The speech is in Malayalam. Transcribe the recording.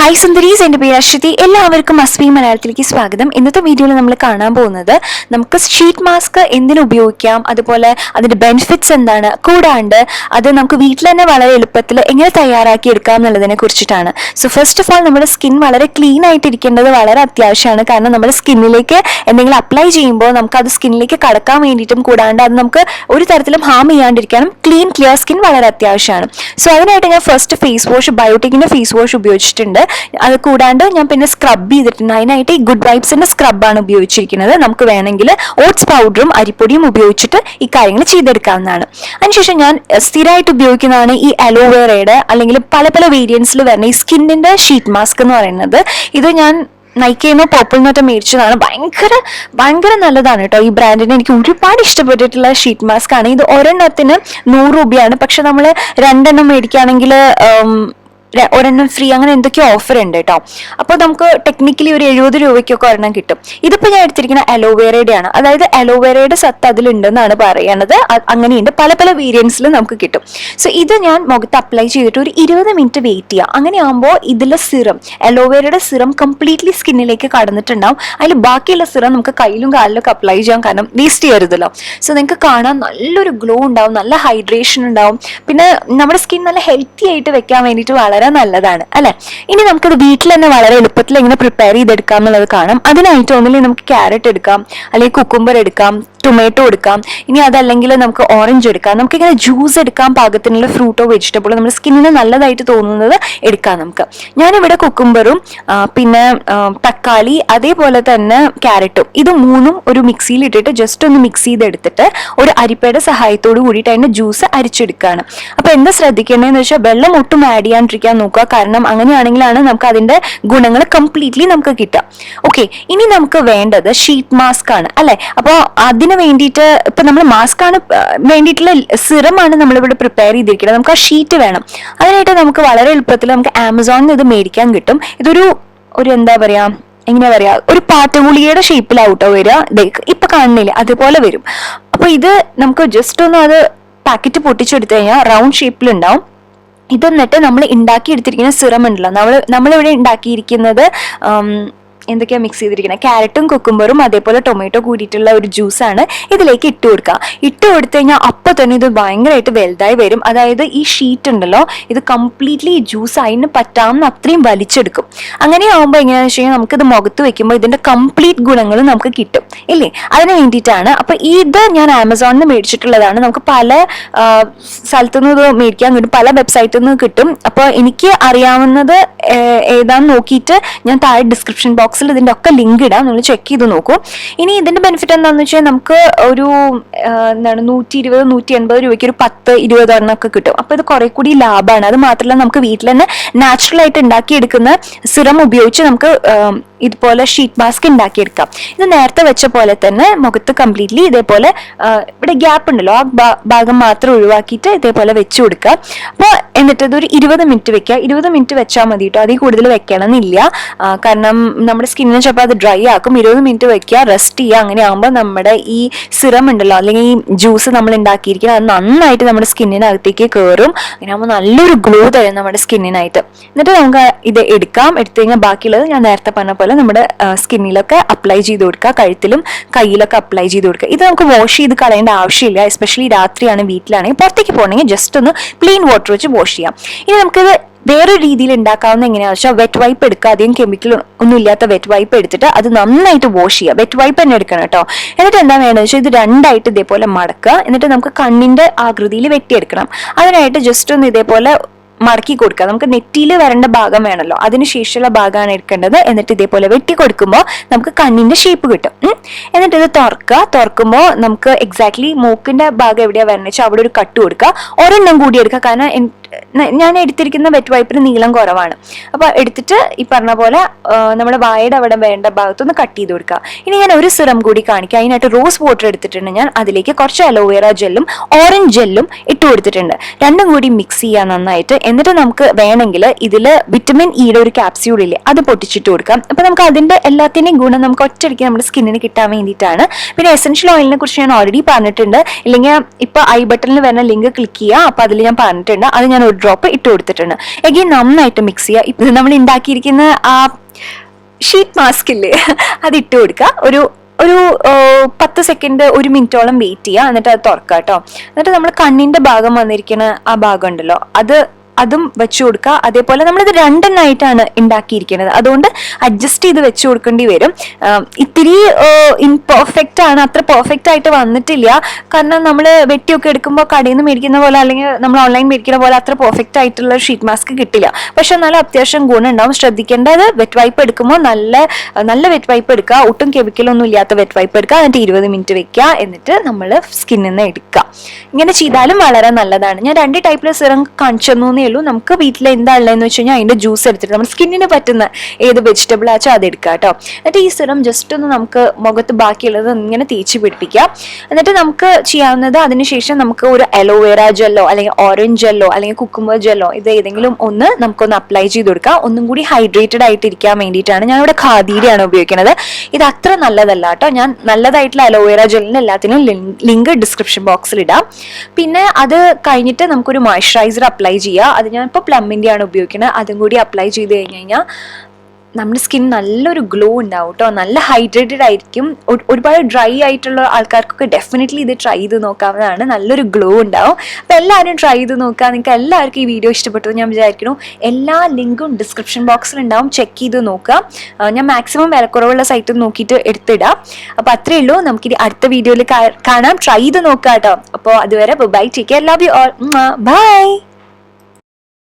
ഹായ് സുന്ദരീസ്, എൻ്റെ പേര് അശ്വതി. എല്ലാവർക്കും അസ്വി മലയാളത്തിലേക്ക് സ്വാഗതം. ഇന്നത്തെ വീഡിയോയിൽ നമ്മൾ കാണാൻ പോകുന്നത് നമുക്ക് ഷീറ്റ് മാസ്ക് എന്തിനു ഉപയോഗിക്കാം, അതുപോലെ അതിന്റെ ബെനിഫിറ്റ്സ് എന്താണ്, കൂടാണ്ട് അത് നമുക്ക് വീട്ടിൽ തന്നെ വളരെ എളുപ്പത്തിൽ എങ്ങനെ തയ്യാറാക്കി എടുക്കാം എന്നുള്ളതിനെ കുറിച്ചിട്ടാണ്. സോ ഫസ്റ്റ് ഓഫ് ഓൾ നമ്മുടെ സ്കിൻ വളരെ ക്ലീൻ ആയിട്ട് ഇരിക്കേണ്ടത് വളരെ അത്യാവശ്യമാണ്. കാരണം നമ്മുടെ സ്കിന്നിലേക്ക് എന്തെങ്കിലും അപ്ലൈ ചെയ്യുമ്പോൾ നമുക്ക് അത് സ്കിന്നിലേക്ക് കടക്കാൻ വേണ്ടിയിട്ടും കൂടാണ്ട് അത് നമുക്ക് ഒരു തരത്തിലും ഹാം ചെയ്യാണ്ടിരിക്കാനും ക്ലിയർ സ്കിൻ വളരെ അത്യാവശ്യമാണ്. സോ അതിനായിട്ട് ഞാൻ ഫസ്റ്റ് ഫേസ് വാഷ്, ബയോട്ടിക്കിന്റെ ഫേസ് വാഷ് ഉപയോഗിച്ചിട്ടുണ്ട്. അത് കൂടാണ്ട് ഞാൻ പിന്നെ സ്ക്രബ് ചെയ്തിട്ടുണ്ട്. അതിനായിട്ട് ഈ ഗുഡ് വൈബ്സിന്റെ സ്ക്രബാണ് ഉപയോഗിച്ചിരിക്കുന്നത്. നമുക്ക് വേണമെങ്കിൽ ഓട്സ് പൗഡറും അരിപ്പൊടിയും ഉപയോഗിച്ചിട്ട് ഈ കാര്യങ്ങൾ ചെയ്തെടുക്കാവുന്നതാണ്. അതിനുശേഷം ഞാൻ സ്ഥിരമായിട്ട് ഉപയോഗിക്കുന്നതാണ് ഈ അലോവേറയുടെ അല്ലെങ്കിൽ പല പല വേരിയൻസിൽ വരുന്ന ഈ സ്കിന്നിന്റെ ഷീറ്റ് മാസ്ക് എന്ന് പറയുന്നത്. ഇത് ഞാൻ നൈക്കയെന്നോ പോപ്പിളിനോട്ടോ മേടിച്ചതാണ്. ഭയങ്കര നല്ലതാണ് കേട്ടോ. ഈ ബ്രാൻഡിന് എനിക്ക് ഒരുപാട് ഇഷ്ടപ്പെട്ടിട്ടുള്ള ഷീറ്റ് മാസ്ക് ആണ്. ഇത് ഒരെണ്ണത്തിന് 100 രൂപയാണ്. പക്ഷെ നമ്മൾ 2 എണ്ണം മേടിക്കുകയാണെങ്കിൽ ഒരെണ്ണം ഫ്രീ, അങ്ങനെ എന്തൊക്കെയോ ഓഫർ ഉണ്ട് കേട്ടോ. അപ്പോൾ നമുക്ക് ടെക്നിക്കലി ഒരു 70 രൂപയ്ക്കൊക്കെ ഒരെണ്ണം കിട്ടും. ഇതിപ്പോൾ ഞാൻ എടുത്തിരിക്കുന്ന അലോവേറയുടെ ആണ്. അതായത് അലോവേറയുടെ സത്ത് അതിലുണ്ടെന്നാണ് പറയണത്. അങ്ങനെയുണ്ട്, പല പല വേരിയൻസിലും നമുക്ക് കിട്ടും. സോ ഇത് ഞാൻ മുഖത്ത് അപ്ലൈ ചെയ്തിട്ട് ഒരു 20 മിനിറ്റ് വെയിറ്റ് ചെയ്യുക. അങ്ങനെ ആകുമ്പോൾ ഇതിലെ സിറം, അലോവേറയുടെ സിറം കംപ്ലീറ്റ്ലി സ്കിന്നിലേക്ക് കടന്നിട്ടുണ്ടാവും. അതിൽ ബാക്കിയുള്ള സിറം നമുക്ക് കയ്യിലും കാലിലൊക്കെ അപ്ലൈ ചെയ്യാൻ, കാരണം വേസ്റ്റ് ചെയ്യരുതല്ലോ. സോ നിങ്ങൾക്ക് കാണാൻ നല്ലൊരു ഗ്ലോ ഉണ്ടാവും, നല്ല ഹൈഡ്രേഷൻ ഉണ്ടാവും. പിന്നെ നമ്മുടെ സ്കിൻ നല്ല ഹെൽത്തി ആയിട്ട് വെക്കാൻ വേണ്ടിയിട്ട് വളരെ നല്ലതാണ് അല്ലെ. ഇനി നമുക്കത് വീട്ടിൽ തന്നെ വളരെ എളുപ്പത്തിൽ എങ്ങനെ പ്രിപ്പയർ ചെയ്തെടുക്കാം എന്നുള്ളത് കാണാം. അതിനായിട്ട് ഒന്നില്ലെങ്കിൽ നമുക്ക് ക്യാരറ്റ് എടുക്കാം, അല്ലെങ്കിൽ കുക്കുംബർ എടുക്കാം, ടൊമാറ്റോ എടുക്കാം. ഇനി അതല്ലെങ്കിൽ നമുക്ക് ഓറഞ്ച് എടുക്കാം. നമുക്കിങ്ങനെ ജ്യൂസ് എടുക്കാൻ പാകത്തിനുള്ള ഫ്രൂട്ടോ വെജിറ്റബിളോ നമ്മുടെ സ്കിന്നിന് നല്ലതായിട്ട് തോന്നുന്നത് എടുക്കാം നമുക്ക്. ഞാനിവിടെ കുക്കുംബറും പിന്നെ തക്കാളി അതേപോലെ തന്നെ ക്യാരറ്റും ഇത് മൂന്നും ഒരു മിക്സിയിൽ ഇട്ടിട്ട് ജസ്റ്റ് ഒന്ന് മിക്സ് ചെയ്തെടുത്തിട്ട് ഒരു അരിപ്പയുടെ സഹായത്തോട് കൂടിയിട്ട് അതിന്റെ ജ്യൂസ് അരിച്ചെടുക്കുകയാണ്. അപ്പൊ എന്താ ശ്രദ്ധിക്കേണ്ടതെന്ന് വെച്ചാൽ വെള്ളം ഒട്ടും ആഡ് ചെയ്യാണ്ടിരിക്കാൻ നോക്കുക. കാരണം അങ്ങനെയാണെങ്കിലാണ് നമുക്ക് അതിന്റെ ഗുണങ്ങൾ കംപ്ലീറ്റ്ലി നമുക്ക് കിട്ടുക. ഓക്കെ, ഇനി നമുക്ക് വേണ്ടത് ഷീറ്റ് മാസ്ക് ആണ് അല്ലെ. അപ്പോൾ അതിന് വേണ്ടിയിട്ട് ഇപ്പൊ നമ്മൾ മാസ്ക് ആണ് വേണ്ടിയിട്ടുള്ള സിറമാണ് നമ്മളിവിടെ പ്രിപ്പയർ ചെയ്തിരിക്കുന്നത്. നമുക്ക് ആ ഷീറ്റ് വേണം. അതിനായിട്ട് നമുക്ക് വളരെ എളുപ്പത്തിൽ നമുക്ക് ആമസോണിൽ ഇത് മേടിക്കാൻ കിട്ടും. ഇതൊരു എന്താ പറയാ, എങ്ങനെ പറയാ, ഒരു പാറ്റഗുളികയുടെ ഷേപ്പിലാവട്ടോ വരിക. ഇപ്പൊ കാണുന്നില്ലേ, അതുപോലെ വരും. അപ്പൊ ഇത് നമുക്ക് ജസ്റ്റ് ഒന്ന് അത് പാക്കറ്റ് പൊട്ടിച്ചെടുത്തു കഴിഞ്ഞാൽ റൗണ്ട് ഷേപ്പിലുണ്ടാവും. ഇതെന്നിട്ട് നമ്മൾ ഉണ്ടാക്കിയെടുത്തിരിക്കുന്ന സിറം ഉണ്ടല്ലോ, നമ്മളിവിടെ ഉണ്ടാക്കിയിരിക്കുന്നത് എന്തൊക്കെയാ മിക്സ് ചെയ്തിരിക്കുന്നത്, ക്യാരറ്റും കുക്കുംബറും അതേപോലെ ടൊമാറ്റോ കൂടിയിട്ടുള്ള ഒരു ജ്യൂസാണ്. ഇതിലേക്ക് ഇട്ട് കൊടുക്കുക. ഇട്ട് കൊടുത്തു കഴിഞ്ഞാൽ അപ്പോൾ തന്നെ ഇത് ഭയങ്കരമായിട്ട് വലുതായി വരും. അതായത് ഈ ഷീറ്റ് ഉണ്ടല്ലോ, ഇത് കംപ്ലീറ്റ്ലി ഈ ജ്യൂസ് അതിന് പറ്റാവുന്ന അത്രയും വലിച്ചെടുക്കും. അങ്ങനെ ആകുമ്പോൾ എങ്ങനെയാണെന്ന് വെച്ച് കഴിഞ്ഞാൽ നമുക്കിത് മുഖത്ത് വെക്കുമ്പോൾ ഇതിന്റെ കംപ്ലീറ്റ് ഗുണങ്ങൾ നമുക്ക് കിട്ടും ഇല്ലേ. അതിന് വേണ്ടിയിട്ടാണ്. അപ്പൊ ഇത് ഞാൻ ആമസോണിൽ നിന്ന് മേടിച്ചിട്ടുള്ളതാണ്. നമുക്ക് പല സ്ഥലത്തുനിന്ന് ഇത് മേടിക്കാൻ കിട്ടും, പല വെബ്സൈറ്റിൽ നിന്ന് കിട്ടും. അപ്പോൾ എനിക്ക് അറിയാവുന്നത് ഏതാന്ന് നോക്കിയിട്ട് ഞാൻ താഴെ ഡിസ്ക്രിപ്ഷൻ ബോക്സിൽ ഇതിന്റെ ഒക്കെ ലിങ്ക് ഇടാം, നിങ്ങൾ ചെക്ക് ചെയ്ത് നോക്കൂ. ഇനി ഇതിന്റെ ബെനിഫിറ്റ് എന്താണെന്ന് വെച്ചാൽ നമുക്ക് ഒരു 120-180 രൂപയ്ക്ക് ഒരു 10-20 എണ്ണം ഒക്കെ കിട്ടും. അപ്പൊ ഇത് കുറെ കൂടി ലാഭമാണ്. അത് മാത്രമല്ല നമുക്ക് വീട്ടിൽ തന്നെ നാച്ചുറൽ ആയിട്ട് ഉണ്ടാക്കിയെടുക്കുന്ന സിറം ഉപയോഗിച്ച് നമുക്ക് ഇതുപോലെ ഷീറ്റ് മാസ്ക് ഉണ്ടാക്കിയെടുക്കാം. ഇത് നേരത്തെ വെച്ച പോലെ തന്നെ മുഖത്ത് കംപ്ലീറ്റ്ലി ഇതേപോലെ ഇവിടെ ഗ്യാപ്പ് ഉണ്ടല്ലോ, ആ ഭാഗം മാത്രം ഒഴിവാക്കിയിട്ട് ഇതേപോലെ വെച്ച് കൊടുക്കുക. അപ്പോൾ എന്നിട്ട് ഇതൊരു 20 മിനിറ്റ് വെക്കുക. 20 മിനിറ്റ് വെച്ചാൽ മതി കേട്ടോ, അതിൽ കൂടുതൽ വെക്കണമെന്നില്ല. കാരണം നമ്മുടെ സ്കിന്നിന് ചിലപ്പോൾ അത് ഡ്രൈ ആക്കും. 20 മിനിറ്റ് വെക്കുക, റെസ്റ്റ് ചെയ്യുക. അങ്ങനെ ആകുമ്പോൾ നമ്മുടെ ഈ സിറം ഉണ്ടല്ലോ, അല്ലെങ്കിൽ ഈ ജ്യൂസ് നമ്മൾ ഉണ്ടാക്കിയിരിക്കുന്നത് അത് നന്നായിട്ട് നമ്മുടെ സ്കിന്നിനകത്തേക്ക് കയറും. അങ്ങനെ ആകുമ്പോൾ നല്ലൊരു ഗ്ലോ തരും നമ്മുടെ സ്കിന്നിനായിട്ട്. എന്നിട്ട് നമുക്ക് ഇത് എടുക്കാം. എടുത്തു കഴിഞ്ഞാൽ ബാക്കിയുള്ളത് ഞാൻ നേരത്തെ പറഞ്ഞ പോലെ നമ്മുടെ സ്കിന്നിലൊക്കെ അപ്ലൈ ചെയ്ത് കൊടുക്കുക, കഴുത്തിലും കയ്യിലൊക്കെ അപ്ലൈ ചെയ്ത് കൊടുക്കുക. ഇത് നമുക്ക് വാഷ് ചെയ്ത് കളയേണ്ട ആവശ്യമില്ല. എസ്പെഷ്യലി രാത്രിയാണ്, വീട്ടിലാണെങ്കിൽ. പുറത്തേക്ക് പോകണമെങ്കിൽ ജസ്റ്റ് ഒന്ന് പ്ലെയിൻ വാട്ടർ വെച്ച് വാഷ് ചെയ്യാം. ഇനി നമുക്കിത് വേറൊരു രീതിയിൽ ഉണ്ടാക്കാവുന്ന എങ്ങനെയാണെന്ന് വെച്ചാൽ വെറ്റ് വൈപ്പ് എടുക്കുക. അധികം കെമിക്കൽ ഒന്നും ഇല്ലാത്ത വെറ്റ് വൈപ്പ് എടുത്തിട്ട് അത് നന്നായിട്ട് വാഷ് ചെയ്യുക. വെറ്റ് വൈപ്പ് തന്നെ എടുക്കണം കേട്ടോ. എന്നിട്ട് എന്താ വേണ്ടതെന്ന് വെച്ചാൽ ഇത് രണ്ടായിട്ട് ഇതേപോലെ മടക്കുക. എന്നിട്ട് നമുക്ക് കണ്ണിന്റെ ആകൃതിയിൽ വെട്ടിയെടുക്കണം. അതിനായിട്ട് ജസ്റ്റ് ഒന്ന് ഇതേപോലെ മടക്കി കൊടുക്കുക. നമുക്ക് നെറ്റിയിൽ വരേണ്ട ഭാഗം വേണമല്ലോ, അതിനുശേഷമുള്ള ഭാഗമാണ് എടുക്കേണ്ടത്. എന്നിട്ട് ഇതേപോലെ വെട്ടി കൊടുക്കുമ്പോൾ നമുക്ക് കണ്ണിന്റെ ഷേപ്പ് കിട്ടും. എന്നിട്ട് ഇത് തുറക്കുമ്പോൾ നമുക്ക് എക്സാക്ട്ലി മൂക്കിന്റെ ഭാഗം എവിടെയാ വരണ വെച്ചാൽ അവിടെ ഒരു കട്ട് കൊടുക്കുക. ഒരെണ്ണം കൂടി എടുക്കുക. കാരണം ഞാൻ എടുത്തിരിക്കുന്ന വെറ്റ് വൈപ്പിന് നീളം കുറവാണ്. അപ്പൊ എടുത്തിട്ട് ഈ പറഞ്ഞ പോലെ നമ്മുടെ വായയുടെ അവിടെ വേണ്ട ഭാഗത്തൊന്ന് കട്ട് ചെയ്ത് കൊടുക്കുക. ഇനി ഞാൻ ഒരു സിറം കൂടി കാണിക്കാം. അതിനായിട്ട് റോസ് വാട്ടർ എടുത്തിട്ടുണ്ട് ഞാൻ. അതിലേക്ക് കുറച്ച് അലോവേറ ജെല്ലും ഓറഞ്ച് ജെല്ലും ഇട്ട് കൊടുത്തിട്ടുണ്ട്. രണ്ടും കൂടി മിക്സ് ചെയ്യാൻ നന്നായിട്ട്. എന്നിട്ട് നമുക്ക് വേണമെങ്കിൽ ഇതിൽ വിറ്റമിൻ ഇയുടെ ഒരു ക്യാപ്സ്യൂൾ ഇല്ലേ, അത് പൊട്ടിച്ചിട്ട് കൊടുക്കാം. അപ്പൊ നമുക്ക് അതിന്റെ എല്ലാത്തിന്റെയും ഗുണം നമുക്ക് ഒറ്റയടിക്ക് നമ്മുടെ സ്കിന്നിന് കിട്ടാൻ വേണ്ടിയിട്ടാണ്. പിന്നെ എസെൻഷ്യൽ ഓയിലിനെ കുറിച്ച് ഞാൻ ഓൾറെഡി പറഞ്ഞിട്ടുണ്ട്. ഇല്ലെങ്കിൽ ഇപ്പൊ ഐ ബട്ടണിൽ വരുന്ന ലിങ്ക് ക്ലിക്ക് ചെയ്യുക. അപ്പൊ അതിൽ ഞാൻ പറഞ്ഞിട്ടുണ്ട്. അത് ഞാൻ ഒരു ഡ്രോപ്പ് ഇട്ട് കൊടുത്തിട്ടുണ്ട്. എഗെയിൻ നന്നായിട്ട് മിക്സ് ചെയ്യുക. ഇപ്പം നമ്മൾ ഉണ്ടാക്കിയിരിക്കുന്ന ആ ഷീറ്റ് മാസ്ക് ഇല്ലേ, അത് ഇട്ട് കൊടുക്കുക. ഒരു 10 സെക്കൻഡ് 1 മിനിറ്റോളം വെയിറ്റ് ചെയ്യുക. എന്നിട്ട് അത് തുറക്കുക കേട്ടോ. എന്നിട്ട് നമ്മൾ കണ്ണിന്റെ ഭാഗം വന്നിരിക്കുന്ന ആ ഭാഗം ഉണ്ടല്ലോ, അതും വെച്ചു കൊടുക്കുക. അതേപോലെ നമ്മളിത് രണ്ടെണ്ണമായിട്ടാണ് ഉണ്ടാക്കിയിരിക്കുന്നത്, അതുകൊണ്ട് അഡ്ജസ്റ്റ് ചെയ്ത് വെച്ചു കൊടുക്കേണ്ടി വരും. ഇത്തിരി ഇംപെർഫെക്റ്റ് ആണ്, അത്ര പെർഫെക്റ്റ് ആയിട്ട് വന്നിട്ടില്ല. കാരണം നമ്മൾ വെട്ടിയൊക്കെ എടുക്കുമ്പോൾ കടയിൽ നിന്ന് മേടിക്കുന്ന പോലെ അല്ലെങ്കിൽ നമ്മൾ ഓൺലൈൻ മേടിക്കുന്ന പോലെ അത്ര പെർഫെക്റ്റ് ആയിട്ടുള്ള ഷീറ്റ് മാസ്ക് കിട്ടില്ല. പക്ഷെ എന്നാലും അത്യാവശ്യം ഗുണം ഉണ്ടാവും. ശ്രദ്ധിക്കേണ്ടത് വെറ്റ് വൈപ്പ് എടുക്കുമ്പോൾ നല്ല വെറ്റ് വൈപ്പ് എടുക്കുക, ഒട്ടും കെമിക്കലൊന്നും ഇല്ലാത്ത വെറ്റ് വൈപ്പ് എടുക്കുക. എന്നിട്ട് 20 മിനിറ്റ് വെക്കുക. എന്നിട്ട് നമ്മൾ സ്കിന്നിൽ നിന്ന് എടുക്കുക. ഇങ്ങനെ ചെയ്താലും വളരെ നല്ലതാണ്. ഞാൻ 2 ടൈപ്പിലെ സിറം കാണിച്ചു തന്നേ ഉള്ളൂ. നമുക്ക് വീട്ടിൽ എന്താ ഉള്ളതെന്ന് വെച്ച് കഴിഞ്ഞാൽ അതിന്റെ ജ്യൂസ് എടുത്തിട്ട് നമ്മൾ സ്കിന്നിന് പറ്റുന്ന ഏത് വെജിറ്റബിൾ ആച്ചാൽ അത് എടുക്കുക കേട്ടോ. എന്നിട്ട് ഈ സിറം ജസ്റ്റ് ഒന്ന് നമുക്ക് മുഖത്ത് ബാക്കിയുള്ളത് ഇങ്ങനെ തേച്ച് പിടിപ്പിക്കാം. എന്നിട്ട് നമുക്ക് ചെയ്യാവുന്നത്, അതിനുശേഷം നമുക്ക് ഒരു അലോവേറ ജെല്ലോ അല്ലെങ്കിൽ ഓറഞ്ച് ജെല്ലോ അല്ലെങ്കിൽ കുക്കുംബർ ജെല്ലോ ഇത് ഏതെങ്കിലും ഒന്ന് നമുക്കൊന്ന് അപ്ലൈ ചെയ്ത് കൊടുക്കാം. ഒന്നും കൂടി ഹൈഡ്രേറ്റഡ് ആയിട്ടിരിക്കാൻ വേണ്ടിയിട്ടാണ്. ഞാനിവിടെ ഖാദിയുടെയാണ് ഉപയോഗിക്കുന്നത്. ഇത് അത്ര നല്ലതല്ല കേട്ടോ. ഞാൻ നല്ലതായിട്ടുള്ള അലോവേറ ജെല്ലിന് എല്ലാത്തിനും ലിങ്ക് ഡിസ്ക്രിപ്ഷൻ ബോക്സിൽ ഇടാം. പിന്നെ അത് കഴിഞ്ഞിട്ട് നമുക്കൊരു മോയ്സ്ചറൈസർ അപ്ലൈ ചെയ്യുക. അത് ഞാനിപ്പോൾ പ്ലമ്മിൻ്റെ ആണ് ഉപയോഗിക്കുന്നത്. അതും കൂടി അപ്ലൈ ചെയ്ത് കഴിഞ്ഞാൽ നമ്മുടെ സ്കിൻ നല്ലൊരു ഗ്ലോ ഉണ്ടാവും കേട്ടോ. നല്ല ഹൈഡ്രേറ്റഡ് ആയിരിക്കും. ഒരുപാട് ഡ്രൈ ആയിട്ടുള്ള ആൾക്കാർക്കൊക്കെ ഡെഫിനറ്റ്ലി ഇത് ട്രൈ ചെയ്ത് നോക്കാവുന്നതാണ്. നല്ലൊരു ഗ്ലോ ഉണ്ടാവും. അപ്പം എല്ലാവരും ട്രൈ ചെയ്ത് നോക്കുക. നിങ്ങൾക്ക് എല്ലാവർക്കും ഈ വീഡിയോ ഇഷ്ടപ്പെട്ടു ഞാൻ വിചാരിക്കുന്നു. എല്ലാ ലിങ്കും ഡിസ്ക്രിപ്ഷൻ ബോക്സിൽ ഉണ്ടാവും, ചെക്ക് ചെയ്ത് നോക്കുക. ഞാൻ മാക്സിമം വിലക്കുറവുള്ള സൈറ്റ് നോക്കിയിട്ട് എടുത്തിടാം. അപ്പോൾ അത്രയേ ഉള്ളൂ. നമുക്കിനി അടുത്ത വീഡിയോയിൽ കാണാം. ട്രൈ ചെയ്ത് നോക്കാം കേട്ടോ. അപ്പോൾ അതുവരെ bye, take care, love you all, by.